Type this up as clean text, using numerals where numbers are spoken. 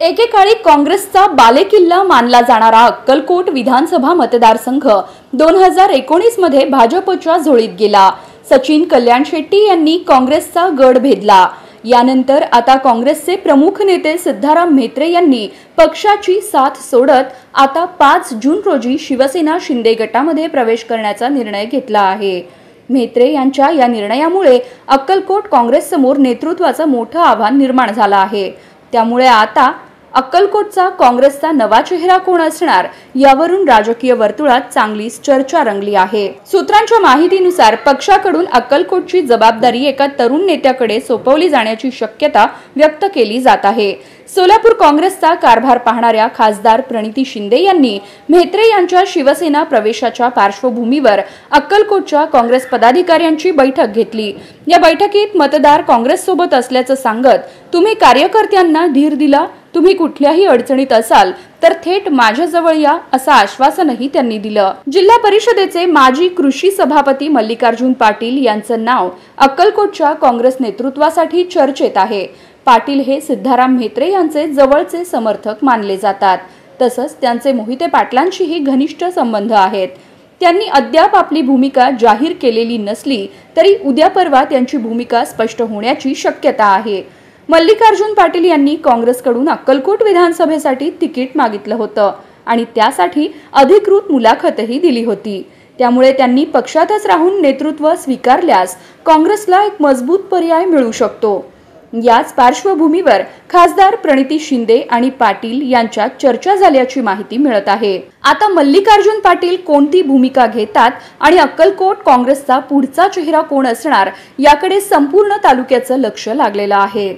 एकेकाळी काँग्रेसचा बालेकिल्ला मानला जाणारा अक्कलकोट विधानसभा मतदारसंघ 2019 मध्ये भाजपच्या झोळीत गेला। सचिन कल्याण शेट्टी यांनी काँग्रेसचा गड भेदला। यानंतर आता काँग्रेसचे प्रमुख नेते सिद्धाराम म्हेत्रे यांनी पक्षाची साथ सोडत आता 5 जून रोजी शिवसेना शिंदे गटामध्ये प्रवेश करण्याचा निर्णय घेतला आहे। म्हेत्रे यांच्या या निर्णयामुळे अक्कलकोट काँग्रेस समोर नेतृत्वाचं मोठं आव्हान निर्माण झालं आहे। त्यामुळे आता अक्कलकोटचा काँग्रेसचा नवा चेहरा कोण असणार यावरून राजकीय वर्तुळात चांगलीच चर्चा रंगली आहे। सूत्रांच्या माहितीनुसार पक्षाकडून अक्कलकोटची जबाबदारी एका तरुण नेत्याकडे सोपवली जाण्याची शक्यता व्यक्त केली जात आहे। सोलापूर काँग्रेसचा कारभार पाहणाऱ्या खासदार प्रणिती शिंदे यांनी म्हेत्रे यांच्या शिवसेना प्रवेशाच्या पार्श्वभूमीवर अक्कलकोटच्या काँग्रेस पदाधिकाऱ्यांची बैठक घेतली। या बैठकीत मतदार काँग्रेस सोबत असल्याचं सांगत तुम्ही कार्यकर्त्यांना धीर दिला, तुम्ही कुठल्याही अडचणीत असाल तर थेट माझ्याजवळ या असं आश्वासनही त्यांनी दिलं। जिल्हा परिषदेचे माजी कृषी सभापती मल्लिकार्जुन पाटील यांचं नाव अक्कलकोटच्या काँग्रेस नेतृत्वासाठी चर्चेत आहे। पाटील हे सिद्धाराम म्हेत्रे यांचे जवळचे समर्थक मानले जातात। तसंच त्यांचे मोहिते पाटलांशीही घनिष्ठ संबंध आहेत। त्यांनी अद्याप आपली भूमिका जाहीर केलेली नसली तरी उद्या परवा त्यांची भूमिका स्पष्ट होण्याची शक्यता आहे। मल्लिकार्जुन पाटील यांनी काँग्रेसकडून अक्कलकोट विधानसभेसाठी तिकीट मागितलं होतं आणि त्यासाठी अधिकृत मुलाखतही दिली होती। त्यामुळे त्यांनी पक्षातच राहून नेतृत्व स्वीकारल्यास काँग्रेसला एक मजबूत पर्याय मिळू शकतो। याच पार्श्वभूमीवर खासदार प्रणिती शिंदे आणि पाटील यांच्यात चर्चा झाल्याची माहिती मिळत आहे। आता मल्लिकार्जुन पाटील कोणती भूमिका घेतात आणि अक्कलकोट काँग्रेसचा पुढचा चेहरा कोण असणार याकडे संपूर्ण तालुक्याचं लक्ष लागलेलं आहे।